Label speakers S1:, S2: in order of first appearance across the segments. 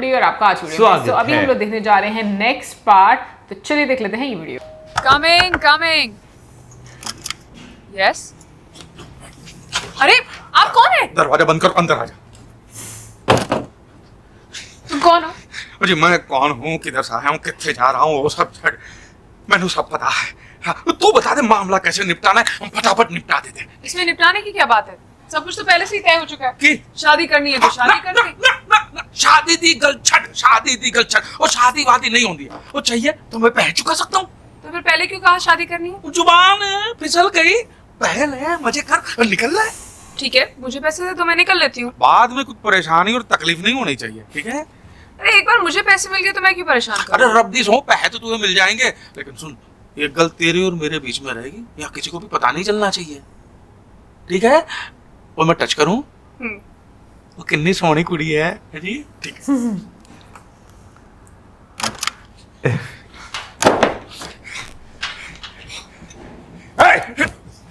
S1: Video और आपका आज वीडियो। तो अभी हम लोग देखने जा रहे हैं नेक्स्ट पार्ट, तो चलिए देख लेते हैं ये वीडियो।
S2: Coming yes. अरे आप कौन है?
S3: दरवाजा बंद कर, अंदर आ जा।
S2: तुम कौन हो?
S3: जी मैं कौन हूँ, किधर से आया हूँ, कितने जा रहा हूँ, वो सब मैंने सब पता है। हाँ, तू बता दे मामला कैसे निपटाना है, हम फटाफट निपटा देते हैं।
S2: इसमें निपटाने की क्या बात है? सब कुछ तो पहले से ही तय हो चुका है
S3: कि
S2: शादी करनी है तो शादी कर दे।
S3: शादी दी गलछट, शादी दी गलछट, वो शादी वादी नहीं होती है, वो चाहिए तो मैं पह चुका सकता हूँ।
S2: तो फिर पहले क्यों कहा शादी करनी है?
S3: जुबान है फिसल गई, पहल है, मजे कर और निकल रहा है।
S2: ठीक है, मुझे पैसे दे तो मैं निकल लेती हूँ।
S3: बाद में कुछ परेशानी और तकलीफ नहीं होनी चाहिए, ठीक है?
S2: अरे एक बार मुझे पैसे मिल गए तो मैं क्यों परेशान करूँ?
S3: अरे रब्बी सो, पैसे तो तुम्हें मिल जाएंगे, लेकिन सुन, ये गल तेरे और मेरे बीच में रहेगी, या किसी को भी पता नहीं चलना चाहिए, ठीक है? और मैं टच करूं, वो कितनी सोहनी कुड़ी है जी, ठीक है।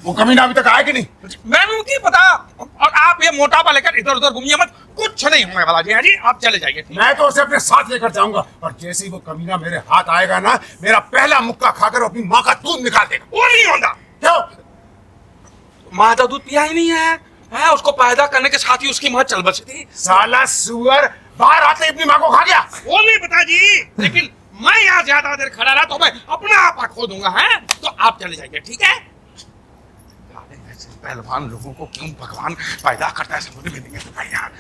S4: वो कमीना अभी तक आया कि नहीं?
S3: मैंने उनकी पता, और आप ये मोटापा लेकर इधर उधर घूमिए मत, कुछ नहीं होने वाला जी। हाँ जी, आप चले जाइए।
S4: मैं तो उसे अपने साथ लेकर जाऊंगा, और जैसे ही वो कमीना मेरे हाथ आएगा ना, मेरा पहला मुक्का खाकर अपनी माँ का दूध निकाल देगा।
S3: वो नहीं होता।
S4: क्यों?
S3: माँ का दूध पिया ही नहीं है, उसको पैदा करने के साथ ही उसकी माँ चल बसी थी।
S4: साला सुअर बाहर आते ही अपनी माँ को खा गया।
S3: वो नहीं पता जी, लेकिन मैं यहाँ ज्यादा देर खड़ा रहा तो मैं अपना आपा खो दूंगा, है? तो आप चले जाइए, ठीक है? ऐसे पहलवान लोगों को क्यों भगवान पैदा करता है, समझ में नहीं आता यार।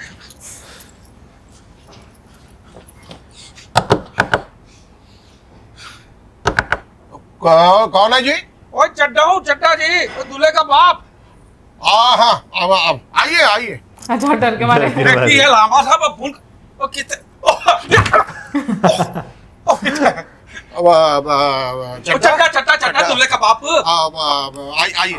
S4: कौन है जी?
S3: ओए चड्डा जी, वो दूल्हे का बाप।
S4: हाँ, अब आइए आइए।
S1: अच्छा, डर के मारे
S3: देखती है लामा साहब, अब भूल वो कितने चड्डा दूल्हे का बाप।
S4: आइए।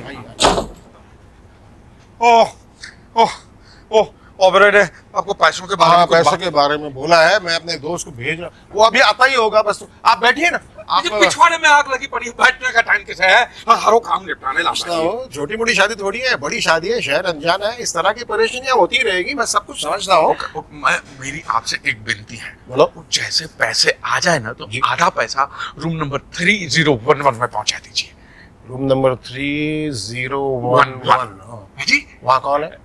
S3: ऑपरेटर आपको पैसों के बारे में
S4: पैसों के बारे में बोला है, मैं अपने दोस्त को भेज रहा, वो अभी आता ही होगा। बस आप बैठिए ना। आप
S3: पिछवाड़े में आग लगी पड़ी है, बैठने का टाइम किसे है? हरो काम निपटाने लाना है।
S4: छोटी मोटी शादी थोड़ी है, बड़ी शादी है, शहर अनजान है, इस तरह की परेशानियां होती रहेगी, मैं सब कुछ समझता हूँ।
S3: मेरी आपसे एक विनती है,
S4: बोलो।
S3: जैसे पैसे आ जाए ना, तो आधा पैसा रूम नंबर 3011 में पहुंचा दीजिए।
S4: रूम नंबर 3011
S3: जी,
S4: वहाँ कौन है?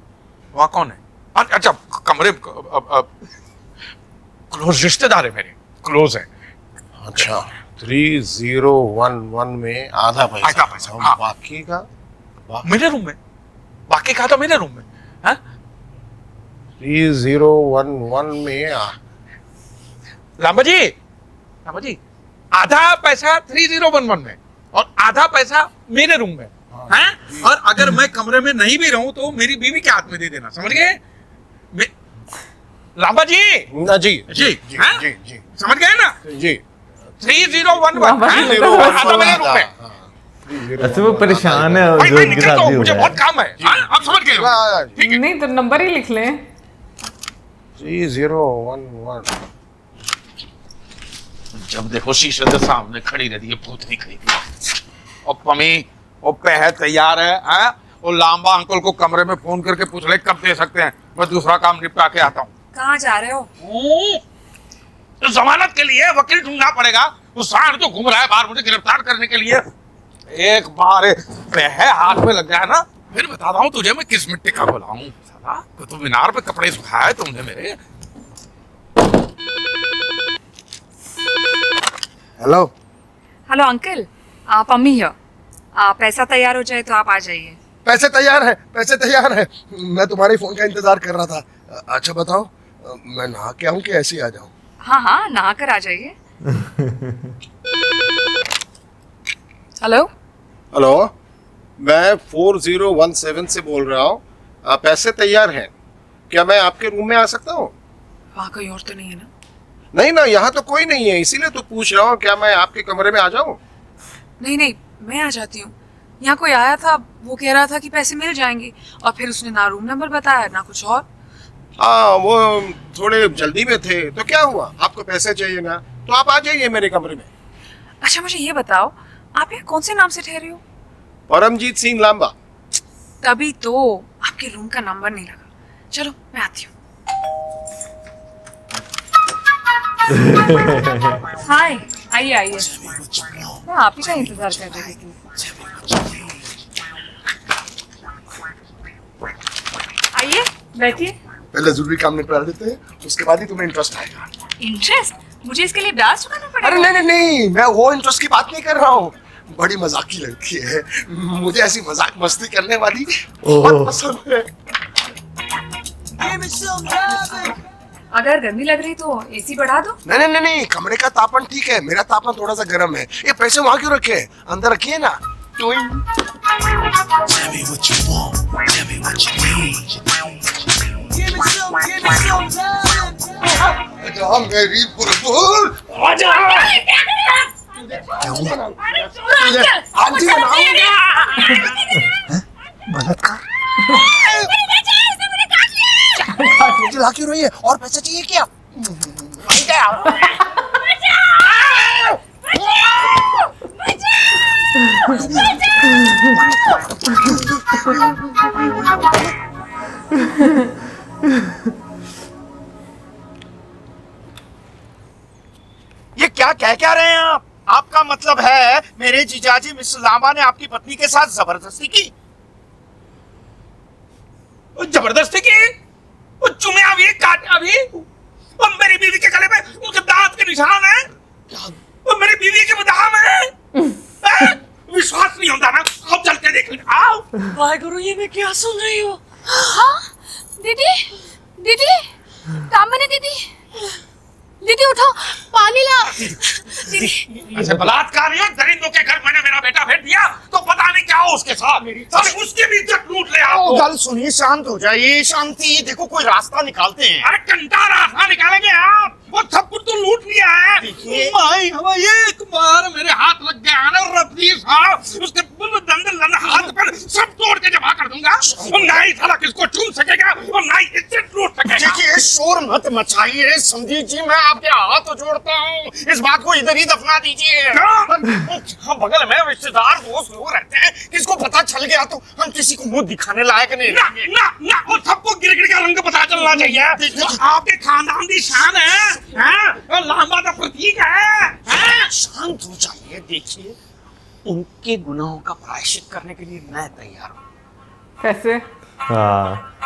S3: वहाँ कौन है? अच्छा, कमरे क्लोज रिश्तेदार है मेरे, क्लोज है।
S4: अच्छा, 3011 में आधा पैसा,
S3: हाँ।
S4: बाकी का
S3: मेरे रूम में, बाकी का तो मेरे रूम में, हाँ?
S4: 3011 में
S3: लांबा जी, आधा पैसा 3011 में और आधा पैसा मेरे रूम में, हाँ? और अगर मैं कमरे में नहीं भी रहूं तो मेरी बीवी के हाथ में दे देना, समझ गए? लांबा जी,
S4: ना जी
S3: हाँ?
S4: जी
S3: समझ गए ना?
S4: जी
S3: 3011, आधा मेरे रूम में।
S5: अच्छा, वो परेशान है,
S3: भाई
S5: जो
S3: मैं
S5: इनके
S3: निकलता
S5: साथ
S3: हूँ,
S5: भी
S3: मुझे
S5: हुआ
S3: बहुत काम है, हाँ? आप समझ गए? ठीक है।
S1: नहीं तो नंबर ही लिख लें।
S4: 3011
S3: जब देखो शीशे के सामने खड़ी रहती है भूतनी खरीदी। और पमी, वो पह तैयार है, हाँ? वो लांबा अंकल को कमरे में फोन करके पूछ ले कब दे सकते हैं, मैं दूसरा काम निपटा के आता हूँ।
S2: कहाँ जा रहे हो?
S3: तो जमानत के लिए वकील ढूंढना पड़ेगा, वो सांड तो घूम रहा है बाहर मुझे गिरफ्तार करने के लिए। एक बार पह हाथ में लग गया ना, फिर बता रहा हूँ तुझे मैं किस मिट्टी का बुलाऊं। साला कुतुब मीनार पे कपड़े सुखाए तुमने मेरे।
S4: हेलो
S2: अंकल, आप अम्मी हियर। पैसा तैयार हो जाए तो आप आ जाइए।
S4: पैसे तैयार है, मैं तुम्हारे फोन का इंतजार कर रहा था। अच्छा बताओ, मैं नहा के आऊं कि ऐसे ही आ जाऊं?
S2: हाँ, नहा कर आ जाइए। हेलो,
S4: मैं 4017 से बोल रहा हूँ। पैसे तैयार हैं, क्या मैं आपके रूम में आ सकता हूँ?
S2: वहाँ कोई और तो नहीं है ना?
S4: नहीं ना, यहाँ तो कोई नहीं है, इसीलिए तो पूछ रहा हूँ, क्या मैं आपके कमरे में आ जाऊँ?
S2: नहीं, मैं आ जाती हूँ। यहाँ कोई आया था, वो कह रहा था कि पैसे मिल जाएंगे, और फिर उसने ना रूम नंबर बताया ना कुछ और।
S4: हाँ, वो थोड़े जल्दी में थे, तो क्या हुआ? आपको पैसे चाहिए ना, तो आप आ जाइए मेरे कमरे में।
S2: अच्छा, मुझे ये बताओ, आप यहाँ कौन से नाम से ठहरे हो?
S4: परमजीत सिंह लांबा।
S2: तभी तो आपके रूम का नंबर नहीं लगा। चलो मैं आती हूँ। हाय, आइए आइए। मैं आप ही का इंतजार कर रही थी। आइए बैठिए।
S4: पहले जरूरी काम निपटा लेते हैं, उसके बाद ही तुम्हें इंटरेस्ट आएगा।
S2: इंटरेस्ट? मुझे इसके लिए डांस चुकाना पड़ेगा?
S4: अरे नहीं नहीं नहीं, मैं वो इंटरेस्ट की बात नहीं कर रहा हूँ। बड़ी मजाकी लड़की है, मुझे ऐसी मजाक मस्ती करने वाली बहुत पसंद है।
S2: अगर गर्मी लग रही तो एसी बढ़ा दो।
S4: नहीं नहीं नहीं नहीं, कमरे का तापमान ठीक है, मेरा तापमान थोड़ा सा गर्म है। ये पैसे वहाँ क्यों रखे हैं? अंदर रखिए ना। आजा मेरी बुलबुल, आजा। आंटी बनाऊंगा। बलात्कार? चिल्ला क्यों रही है? और पैसा चाहिए क्या?
S5: ये क्या कह क्या रहे हैं आप? आपका मतलब है मेरे जीजाजी मिस लांबा ने आपकी पत्नी के साथ जबरदस्ती की?
S3: जबरदस्ती की? चुम्या भी, काटा भी। और मेरी बीवी के गले में उनके दांत के निशान है। और मेरी बीवी के बादाम है। विश्वास नहीं होता ना? अब चल के देख लें। आओ।
S2: वाहेगुरु, ये मैं क्या सुन रही हूँ? हाँ दीदी, दीदी कामनी दीदी, दीदी उठो, पानी ला। दीदी
S3: ऐसे बलात्कारियों दरिंदों के घर मैंने मेरा बेटा भेज दिया तो पता नहीं क्या हो उसके साथ। अरे उसकी भी इज्जत लूट ले आप।
S5: गल सुनिए, शांत हो जाइए। शांति, देखो कोई रास्ता निकालते हैं।
S3: अरे कंटा रास्ता निकालेंगे आप। वो सब कुछ तो लूट लिया है।
S5: देखिए।
S3: भाई हवा एक बार मेरे हाथ लग गया ना रफी साहब, उसके दंड हाथ पर सब तोड़ के जमा कर दूंगा। और ना ही साला किसको छू सकेगा और ना ही इज्जत लूट सकेगा।
S5: देखिए, शोर मत मचाइए। संदीप जी, मैं आपके हाथ जोड़ता हूँ, इस बात को इधर ही दफना दीजिए। हाँ, बगल में रिश्तेदार दोस्त लोग रहते हैं, किसको पता चल गया तो हम किसी को मुंह दिखाने लायक नहीं
S3: ना
S5: रहेंगे।
S3: ना ना, और सबको गिरगिट का रंग पता चलना चाहिए। वो आपके खानदान की शान है, हैं? और लांबा का प्रतीक है, हैं?
S5: शांत हो जाइए। देखिए, उनके गुनाहों का प्रायश्चित करने के लिए मैं तैयार हूँ।
S1: कैसे?
S6: हाँ,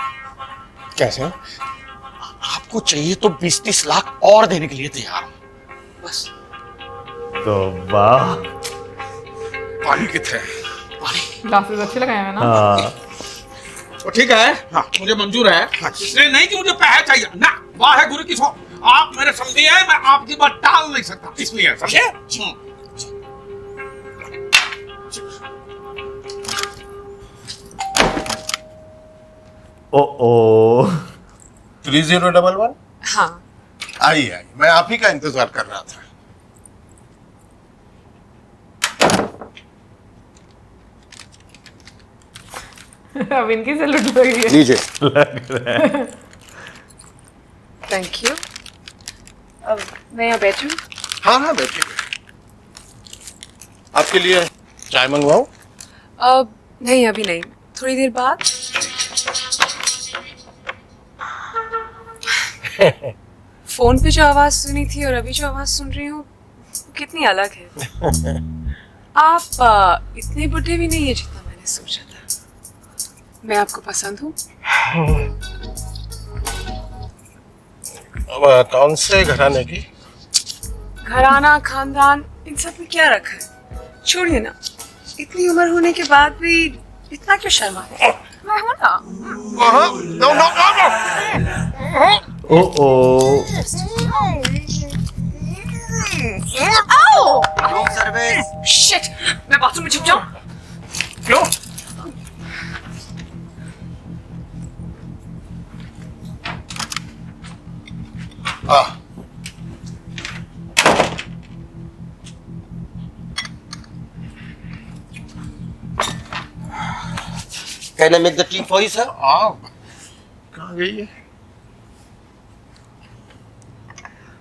S5: कैसे? आपको चाहिए तो 20-30 लाख और देने के लिए तैयार हूँ, बस।
S6: तो वाह।
S3: पानी कितने?
S1: ग्लासेस अच्छे लगाए हैं ना?
S6: हाँ,
S3: तो ठीक है, हाँ, मुझे मंजूर है। इसलिए नहीं कि मुझे पैसे चाहिए ना, वाह गुरु की सौ। आप मेरे समझी है, मैं आपकी बात टाल नहीं सकता, इसलिए समझे?
S6: ओ
S4: 3011।
S2: हाँ
S4: आइए आइए, मैं आप ही का इंतजार कर रहा था।
S1: अब इनकी से लुट गई है।
S4: लीजिए।
S2: Thank you. अब मैं यहाँ बैठूँ?
S4: हाँ हाँ, बैठिए। आपके लिए चाय मंगवाऊं?
S2: अब नहीं, अभी नहीं, थोड़ी देर बाद। फोन पे जो आवाज सुनी थी और अभी जो आवाज सुन रही हूँ कितनी अलग है। आप इतने बुढ़े भी नहीं है जितना मैंने सोचा था। मैं आपको पसंद हूँ।
S4: कौन से घराने की?
S2: घराना, खानदान, इन सब में क्या रखा है? छोड़िए ना, इतनी उम्र होने के बाद भी इतना क्यों शर्मा है? मैं हूँ ना।
S4: No no no.
S6: Oh
S2: shit, मैं बाथरूम में छुप जाऊँ?
S3: क्यों?
S5: Can I make the tea for you, sir?
S4: कहाँ गई है?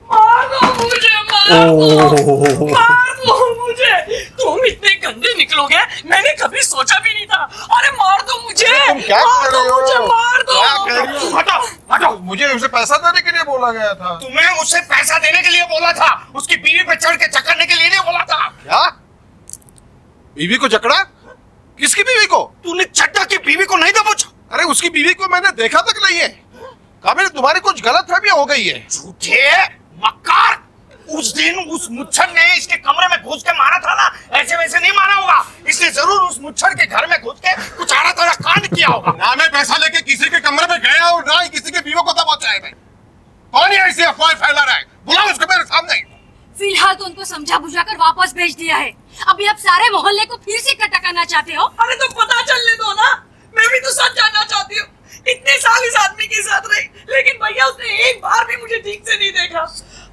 S2: मार दो मुझे, मार दो, मार दो मुझे। तुम इतने
S7: गंदे निकलोगे मैंने कभी सोचा भी नहीं था। अरे मार दो मुझे,
S4: तुम क्या
S7: मार
S4: कर
S7: दो
S4: रहे हो?
S7: मुझे, मार दो।
S4: क्या कह रही हो?
S3: हटो हटो।
S4: मुझे उसे पैसा देने के लिए बोला गया था।
S5: तुम्हें उसे पैसा देने के लिए बोला था, उसकी बीवी पे चढ़ के चकरने के लिए नहीं बोला था।
S4: क्या? बीवी को जकड़ा? किसकी बीवी को?
S5: तूने चड्डा की बीवी को नहीं दबोचा?
S4: अरे उसकी बीवी को मैंने देखा तक नहीं है। काबिल, तुम्हारी कुछ गलतफहमियां हो गई है।
S5: झूठे मक्कार। उस दिन उस मुच्छर ने इसके कमरे में घुस के मारा था ना, ऐसे वैसे नहीं मारा होगा। इसने जरूर उस मुच्छर के घर में घुस के कुछ आड़ा तड़ा कांड किया होगा।
S4: ना मैं पैसा लेके किसी के कमरे में गया और ना ही किसी के बीवी को दबोचा है। मैं कौन है ऐसी अफवाह फैला रहा है? बुलाओ उसको मेरे सामने।
S8: फिलहाल तो उनको समझा बुझाकर वापस भेज दिया है। अभी आप सारे मोहल्ले को फिर से इकट्ठा करना चाहते हो?
S7: अरे तो पता चलने दो ना, मैं भी तो सच जानना चाहती हूँ। इतने साल इस आदमी के साथ रही, लेकिन भैया उसने एक बार भी मुझे ठीक से नहीं देखा।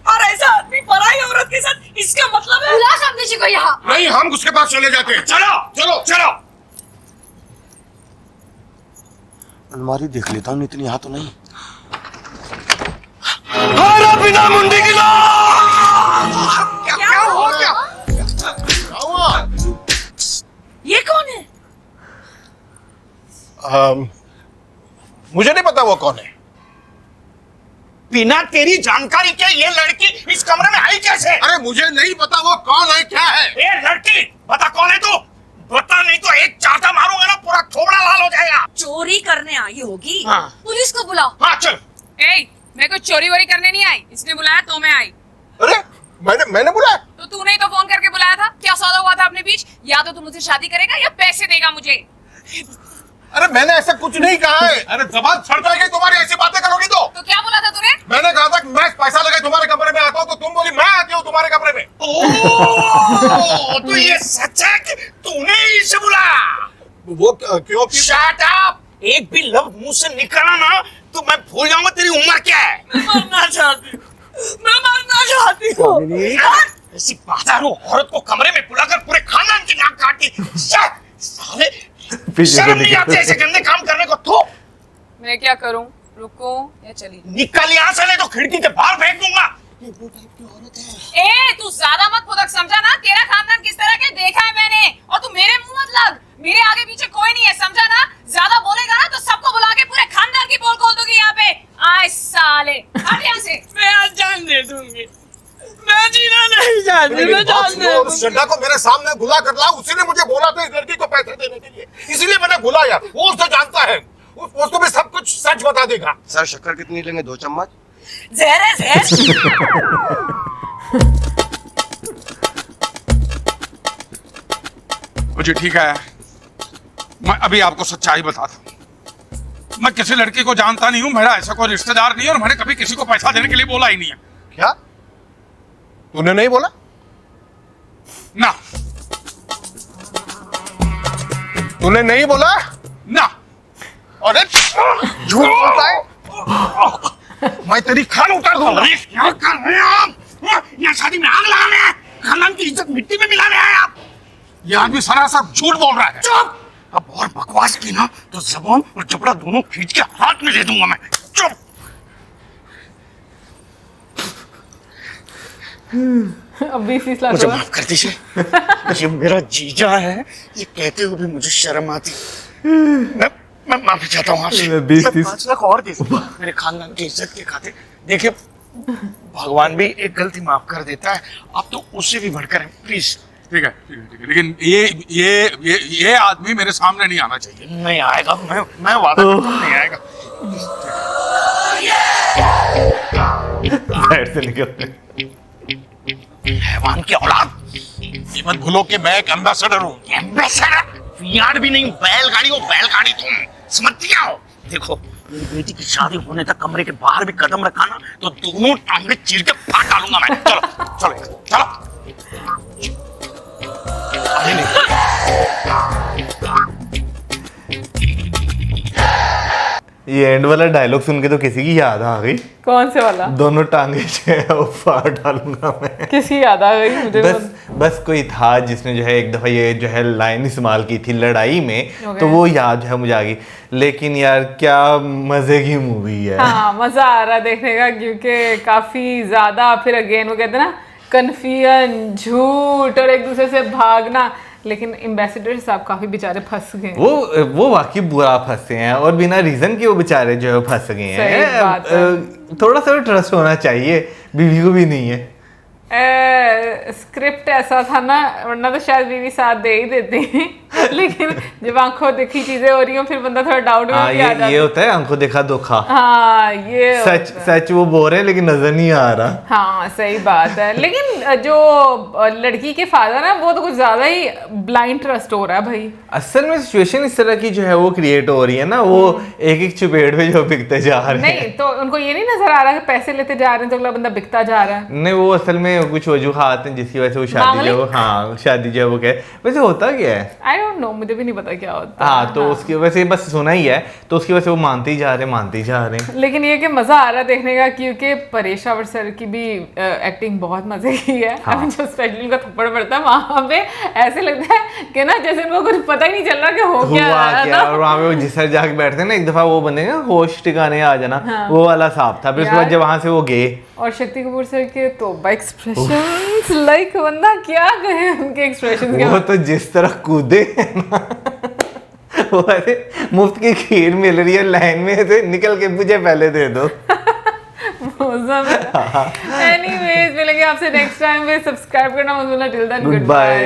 S7: और ऐसा आदमी पराई औरत के साथ, इसका मतलब है।
S8: बुला सामने जी को यहाँ।
S4: नहीं, हम उसके पास चले जाते हैं।
S5: चलो चलो चलो।
S4: अलमारी देख लेता हूँ, इतनी यहाँ तो नहीं।
S5: बिना मुंडी की
S7: क्या हो गया?
S4: क्या हुआ?
S7: ये कौन है?
S4: मुझे नहीं पता वो कौन है।
S5: बिना तेरी जानकारी के ये लड़की इस कमरे में आई कैसे?
S4: अरे मुझे नहीं पता वो कौन है, क्या है।
S5: ए लड़की, बता कौन है तू? बता, नहीं तो एक चाटा मारूंगा ना, पूरा थोबड़ा लाल हो जाएगा।
S8: चोरी करने आई होगी।
S5: हाँ।
S8: पुलिस को बुलाओ।
S5: हाँ चल।
S1: ए, मैं कुछ चोरी वोरी करने नहीं आई, इसने बुलाया तो मैं आई।
S4: अरे मैंने बुलाया?
S1: तो तूने ही तो फोन करके बुलाया था। क्या सौदा हुआ था अपने बीच? या तो तू मुझसे शादी करेगा या पैसे देगा मुझे।
S4: अरे मैंने ऐसा कुछ नहीं कहा है। अरे जबान छड़ जाएगी तुम्हारी, ऐसी बातें करोगी तो।
S1: क्या बोला था तूने?
S4: मैंने कहा था कि मैं पैसा लगे तुम्हारे कमरे में आता हूँ, तो तुम बोली मैं आती हूँ तुम्हारे कमरे में।
S5: ओह, तो ये सच है कि तूने इसे बुलाया?
S4: वो क्यों?
S5: Shut up. एक भी लफ्ज मुंह से निकला ना तो मैं भूल जाऊंगा तेरी उम्र क्या है।
S7: मरना चाहती हूँ, मैं मरना चाहती हूँ।
S5: ऐसी बाजारू औरत को कमरे में बुलाकर पूरे खानदान की नाक काटी। साले शर्म नहीं आती ऐसे गंदे काम करने को? तो
S1: मैं क्या करूं? रुको या चली?
S5: निकल यहाँ से, नहीं तो खिड़की के बाहर फेंक दूंगा।
S1: ए, तू ज्यादा मत फुदक, समझा ना? तेरा खानदान किस तरह के देखा है मैंने, और तू मेरे मुंह मत लग। मेरे आगे पीछे कोई नहीं है, समझा ना? ज्यादा बोलेगा ना तो सबको बुला के पूरे खानदान की पोल खोल दूंगी यहाँ पे। आए साले, हट यहाँ से।
S7: मैं आज जान दे दूंगी, मैं जीना नहीं चाहती, मैं जान दे दूंगी।
S4: चड्डा को मेरे सामने बुला कर ला। उसी ने मुझे बोला था इस लड़की को पैसे देने के लिए, इसीलिए मैंने बुलाया। वो उसे जानता है, उसको भी सब कुछ सच बता देगा। सर शक्कर कितनी लेंगे? 2 चम्मच।
S7: जहर है जहर।
S3: मुझे ठीक है, मैं अभी आपको सच्चाई बताता हूँ। मैं किसी लड़की को जानता नहीं हूँ, मेरा ऐसा कोई रिश्तेदार नहीं है, और मैंने कभी किसी को पैसा देने के लिए बोला ही नहीं है।
S4: क्या तूने नहीं बोला?
S3: ना।
S4: तूने नहीं बोला?
S3: ना।
S4: अरे झूठ बोलता है।
S5: मैं तेरी खाल उतार दूंगा। क्या कर रहे हैं आप? यहाँ शादी में आग लगाने हैं, खानदान की इज्जत मिट्टी में मिलाने आए आप।
S3: ये आदमी सरासर झूठ बोल रहा है।
S5: चुप। अब और बकवास की ना तो जबान और जबड़ा दोनों खींच के हाथ में दे दूंगा मैं। चुप।
S1: अभी 20 लाख
S5: मुझे
S1: हुआ।
S5: माफ कर दीजिए, ये मेरा जीजा है, ये कहते हुए भी मुझे शर्म आती। मैं माफी चाहता हूँ आपसे। मैं 5 लाख और दे दूंगा मेरे खानदान की इज्जत के खातिर। देखिए, भगवान भी एक गलती माफ कर देता है, आप तो उससे भी बढ़कर हैं, प्लीज।
S3: ठीक है, ठीक है, ठीक है, लेकिन ये आदमी मेरे सामने नहीं आना चाहिए।
S5: नहीं आएगा, मैं वादा करता हूँ नहीं आएगा।
S6: साइड से निकल।
S5: हैवान की औलाद,
S3: ये मत भूलो कि मैं एक एम्बेसडर हूँ।
S5: एम्बेसडर यार भी नहीं, बैलगाड़ी हो बैलगाड़ी, तुम समझती हो? देखो, मेरी बेटी की शादी होने तक कमरे के बाहर भी कदम रखा ना तो दोनों टांगे चीर के फाड़ डालूंगा मैं। चलो चलो चलो। अरे
S6: ये एंड वाला डायलॉग सुन के तो किसी की याद आ गई।
S1: कौन से वाला?
S6: दोनों टांगे जो है वो फाड़ डालूंगा मैं।
S1: किसी याद आ गई मुझे?
S6: बस कोई था जिसने जो है एक दफा ये जो है लाइन इस्तेमाल की थी लड़ाई में, तो वो याद जो है मुझे आ गई। लेकिन यार क्या मजे की मूवी है।
S1: हाँ, मजा आ रहा है देखने का, क्योंकि काफी ज्यादा फिर अगेन वो कहते हैं ना, कन्फ्यूजन, झूठ और एक दूसरे से भागना,
S9: लेकिन एम्बेसडर साहब काफी बेचारे फंस गए।
S6: वो वाकई बुरा फंसे हैं और बिना रीजन के वो बेचारे जो है फंस गए
S9: सही बात है।
S6: हैं। थोड़ा सा ट्रस्ट होना चाहिए, बीवी को भी नहीं है।
S9: स्क्रिप्ट ऐसा था ना, वरना तो शायद बीवी साथ दे ही देती लेकिन जब आंखों देखी चीजें हो रही हो फिर बंदा थोड़ा डाउट में भी आ जाता है।
S6: ये होता है आंखों देखा धोखा।
S9: हाँ ये
S6: सच सच वो बोल रहे हैं लेकिन नजर नहीं आ रहा।
S9: हाँ सही बात है। लेकिन जो लड़की के फादर है वो तो कुछ ज्यादा ही ब्लाइंड ट्रस्ट हो रहा है भाई।
S6: असल में सिचुएशन इस तरह की जो है वो क्रिएट हो रही है ना, वो एक एक चुपेट में जो बिकते जा रहे हैं।
S9: नहीं तो उनको ये नहीं नजर आ रहा कि पैसे लेते जा रहे हैं तो अगला बंदा बिकता जा रहा है।
S6: नहीं वो असल में कुछ वजूहात हैं जिसकी वजह से वो शादी जो शादी जो है वो कहे। वैसे होता क्या है
S9: आई डोंट नो, मुझे भी नहीं पता क्या होता।
S6: हाँ तो उसकी वजह से बस सुना ही है, तो उसकी वजह से वो मानते ही जा रहे हैं।
S9: लेकिन ये कि मजा आ रहा है देखने का, क्योंकि परेश रावल सर की भी एक्टिंग बहुत मजे की है।
S6: हाँ।
S9: अभी जो स्पेशली उनका थप्पड़ पड़ता है वहां पे ऐसे लगता है कि ना जैसे उनको कुछ पता ही नहीं चल रहा कि हो क्या
S6: हुआ
S9: रहा है
S6: क्या।
S9: ना।
S6: और वहाँ पे वो जिस तरह जाके बैठते हैं ना, एक दफा वो बनेगा होश ठिकाने आ जाना, वो वाला साफ था। फिर उसके बाद जब वहां से वो गए
S9: और शक्ति कपूर सर के तो एक्सप्रेशंस लाइक बंदा क्या कहे उनके एक्सप्रेशंस के।
S6: वो तो जिस तरह कूदे हैं ना वो ऐसे मुफ्त की खीर मिल रही है लाइन में से निकल के मुझे पहले दे दो।
S9: एनीवेज मिलेंगे आपसे नेक्स्ट टाइम पे। सब्सक्राइब करना मत भूलना। Till then
S6: good bye.